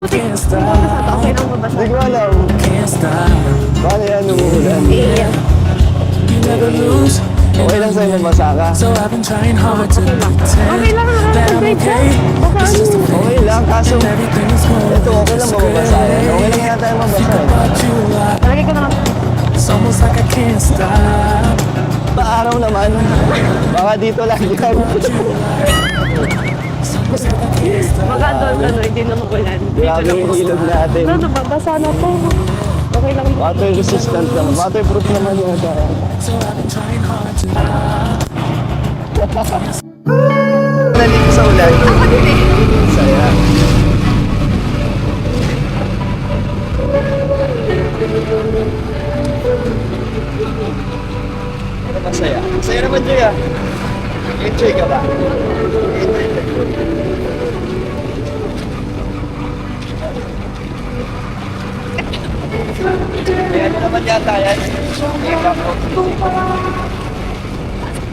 Can't stop, Okay lang mabasa. Hindi ko alam. can't stop. Paano yan umuulan? Iiyak. You never lose. Okay lang sa'yo mabasa ka. So I've been trying hard to Okay pretend lang naman. that I'm okay. Baka It's just a ano. Okay lang, kaso everything is going ito okay lang mababasa yan. Okay lang yata yung mabasa eh. about you a lot. Talagay ko na lang. It's almost like I can't stop. Paaraw naman. Baka dito lang yan. It's almost like I can't stop. Baka doon, hindi na magulan. Grabe yung ilog natin. Ano, nababasa na po. Okay lang. Water resistant lang. Waterproof naman yung ito. So I've been trying hard to Nalig sa ulan. Ako din eh. Saya. Ano masaya? Masaya naman, Joy ah. Enjoy ka ba? Enjoy ka. Kaya ano naman yata yan?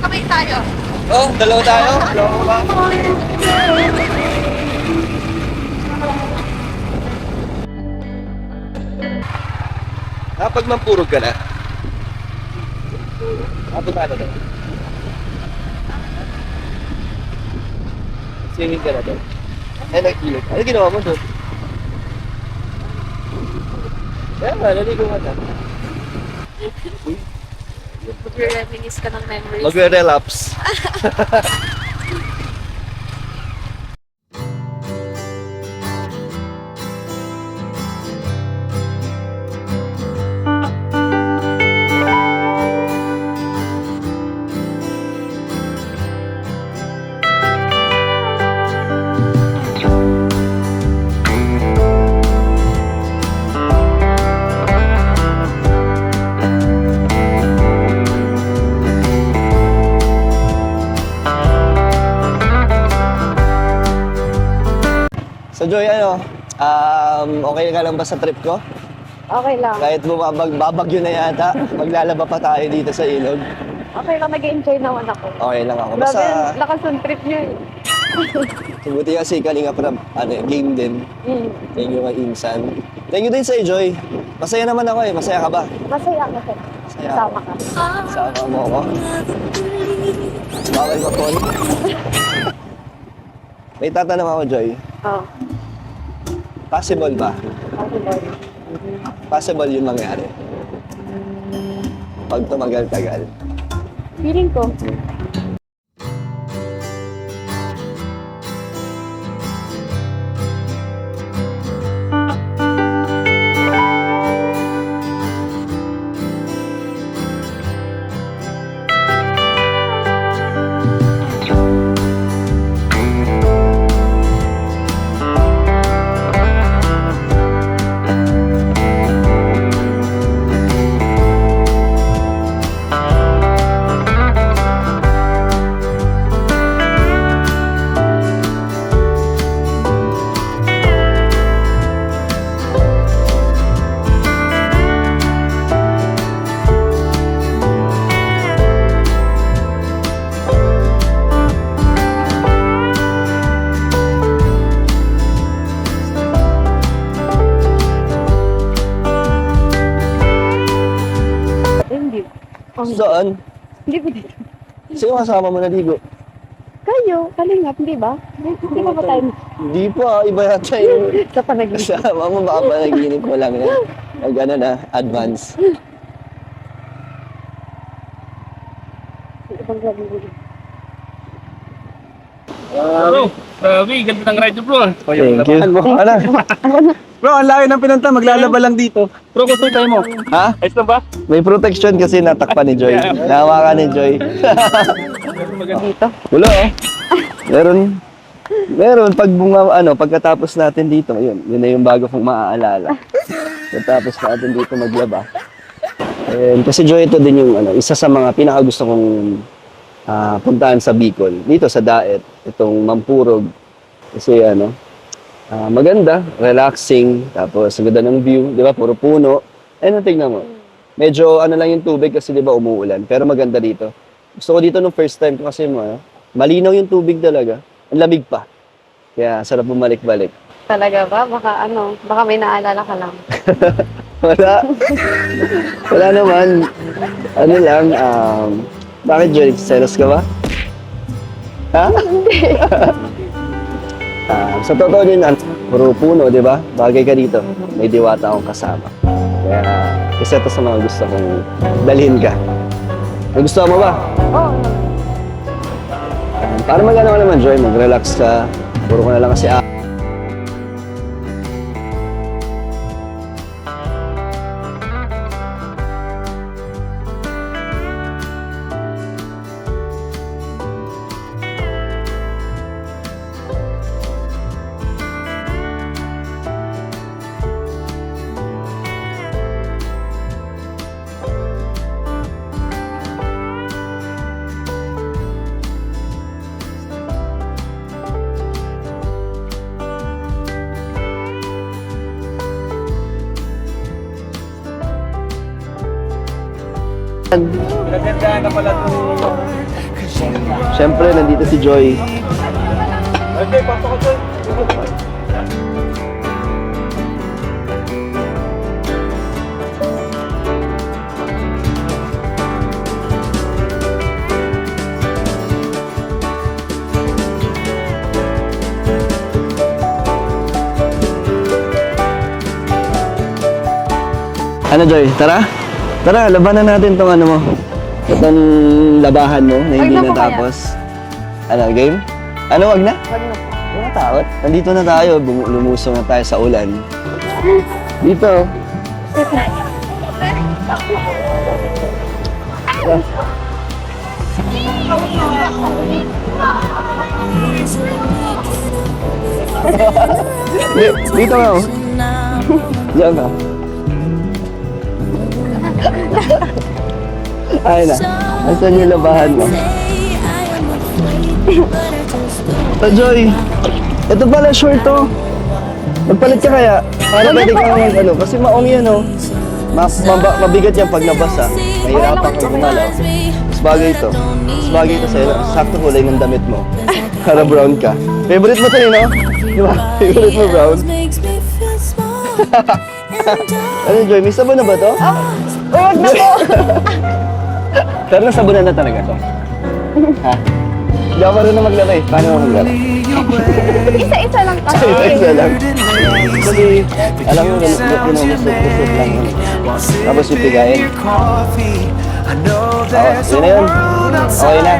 Kamay tayo. Oh, dalawa tayo? Dalawa ba? Kapag mampurog ka na, kapag ano doon? Swimming ka na doon? Ay, nag-ilog. Ano ginawa mo doon? Kaya nga, naligo ka na. Mag-reminisce ka ng memories. Magre-relapse. So Joy, ano, okay ka lang ba sa trip ko? Okay lang. Kahit babagyo na yata, maglalaba pa tayo dito sa ilog. Okay lang, nag-enjoy naman ako. Okay lang ako. Grabe, Basta, lakas ng trip niyo eh. buti kasi Kalinga Prab, game din. Thank you kay Insan. Thank you din sa Joy. Masaya naman ako eh. Masaya ka ba? Masaya, masaya. Masaya Kasama ako. ka. Sama mo ako. Bawal ka, Paul. May tatanong ako, Joy. Oo. Possible ba? Possible. Possible yung mangyari. Pag tumagal-tagal. Feeling ko. Hindi. Saan? Hindi ko dito. Sino kasama mo naligo? Kayo, kalingap, di ba? Hindi ba tayo Hindi pa, iba yata yung sa panaginip? kasama mo. Baka panaginip mo lang na. Nag ano na, advance. Ibang gagawin. Bro, grabe, ganda ng ride bro. Thank you. Ano? Bro, ang layo ng pinunta, maglalaba lang dito. Bro, gusto tayo mo. Ha? Ayos na ba? May protection kasi natakpan ni Joy. Nahawakan ni Joy. Dito. Wala oh. Meron. Meron pag pagkatapos natin dito, yun na yung bago kong maaalala. Pagkatapos natin dito maglaba. And kasi Joy, ito din yung isa sa mga pinakagusto kong puntahan sa Bicol. Dito sa Daet, itong Mampurog. Kasi maganda, relaxing, tapos ang ganda ng view, di ba? Puro puno. Tingnan mo. Medyo lang yung tubig kasi di ba umuulan, pero maganda dito. Gusto ko dito nung first time ko kasi malinaw yung tubig talaga. Ang lamig pa. Kaya sarap bumalik-balik. Talaga ba? Baka may naalala ka lang. Wala. Wala naman. Ano lang, bakit Joy? Selos ka ba? Ha? Sa totoo din, puro puno, di ba? Bagay ka dito. May diwata akong kasama. Kaya, isa to sa mga gusto kong dalhin ka. Nagustuhan mo ba? Oo. Para mag-ano ka naman, Joy, mag-relax ka. Puro ko na lang kasi Nagandaan na pala ito. Siyempre, nandito si Joy. Okay, papakot Joy. Ano, Joy? Tara? Tara, labanan natin tong ano mo. Itong labahan mo na hindi Wag na po natapos. Ano, game? Ano, wag na? Wag na. Wala takot. Nandito na tayo. Lumusong na tayo sa ulan. Dito. Dito nga, oh. Diyan ka. Ay na. Asan yung labahan mo? So, Joy, ito pala short to. Magpalit ka kaya? Para pwede ka mag ano. Kasi maong yan, oh. Mabigat yan pag nabasa. Mahirapan kang gumalaw. Mas bagay ito. Mas bagay ito sa'yo. Sakto kulay ng damit mo. Para brown ka. Favorite mo ito, no? Di ba? Favorite mo brown? Ano, Joy? May sabon na ba to? Wag na po. Pero nasabunan na talaga to. Ha? Hindi ako marunong maglaro eh. Paano mo maglaro? Isa-isa lang kasi. Isa lang. Kasi, alam mo, lusot lang. Tapos yung pigayin. Yun na yun. Okay na.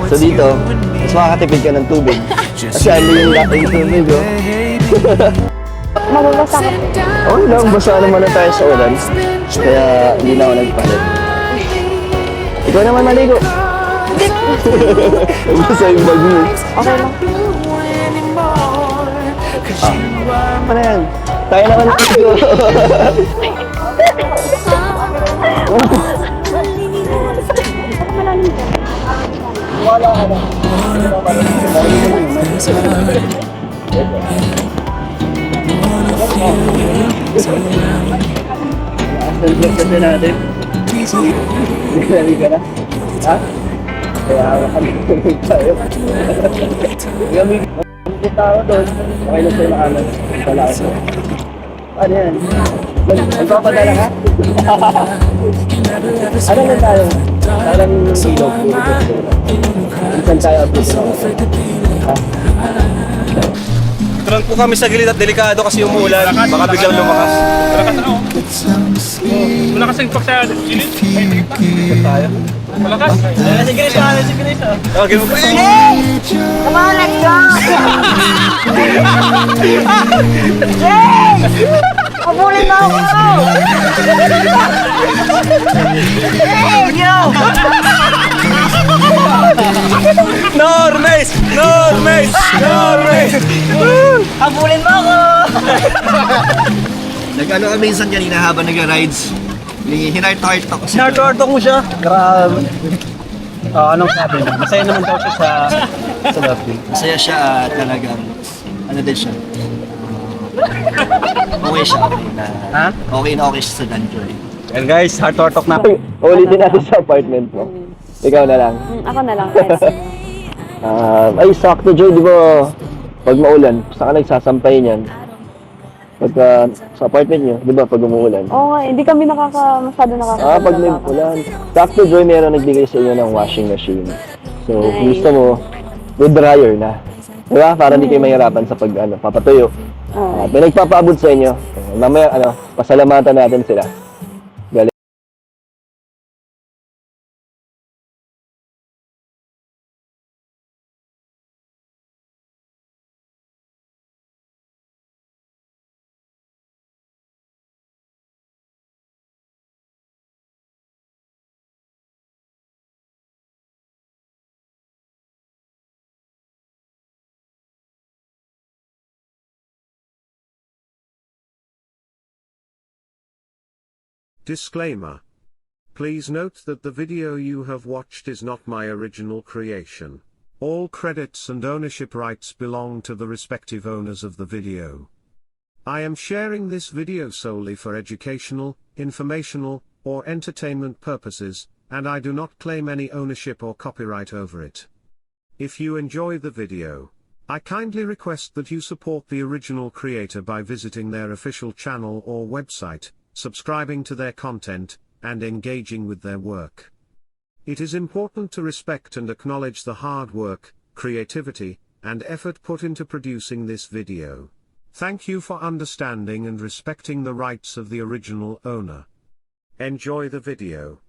So dito, mas makakatipid ka ng tubig. Kasi ano yung dating tubig, oh. Mababasa ka. Okay lang, basa naman na tayo sa ulan. Kaya hindi na ako nagpalit. Ikaw naman maligo. Basa yung bag mo. Okay lang. Ano yan? Tayo naman maligo. Asan kasi natin? Naglalari ka na? Ha? Kaya kami tayo. Gamit ang tao doon. Okay lang sa'yo makaman. Wala ako. Ano yan? Magpapadala ka? Ano na tayo? Parang ilog. Minsan tayo update na. Ha? Turun po kami sa gilid at delikado kasi umuulan. Baka biglang lumakas. Malakas yung pagsa gilid. Tayo. Malakas. Si Grace, si Grace. Okay, mo po. Come on, let's go! Habulin mo ako! Normes! Normes! Normes! Habulin mo ako! Nag-ano kami minsan kanina habang nag-rides. Hinart-heart ako. Sinartortok mo siya. Grabe. Anong sabi mo? Masaya naman daw siya sa lobby. Masaya siya at talagang ano din siya. Okay siya. Ha? Okay siya sa Danjoy. And guys, heart-tortok na. Ulitin natin sa apartment mo. Ikaw na lang. Ako na lang, guys. Ay, sakto Joy, di ba? Pag maulan, saan ka nagsasampay niyan? Pagka sa apartment niyo, di ba, pag umuulan? Oo nga, hindi kami masyado nakaka. Pag may ulan. Sakto, Joy, meron nagbigay sa inyo ng washing machine. So, kung gusto mo, with dryer na. Di ba? Para hindi kayo mahirapan sa papatuyo. At may nagpapaabot sa inyo. Mamaya, pasalamatan natin sila. Galing. Disclaimer. Please note that the video you have watched is not my original creation. All credits and ownership rights belong to the respective owners of the video. I am sharing this video solely for educational, informational, or entertainment purposes, and I do not claim any ownership or copyright over it. If you enjoy the video, I kindly request that you support the original creator by visiting their official channel or website, subscribing to their content, and engaging with their work. It is important to respect and acknowledge the hard work, creativity, and effort put into producing this video. Thank you for understanding and respecting the rights of the original owner. Enjoy the video.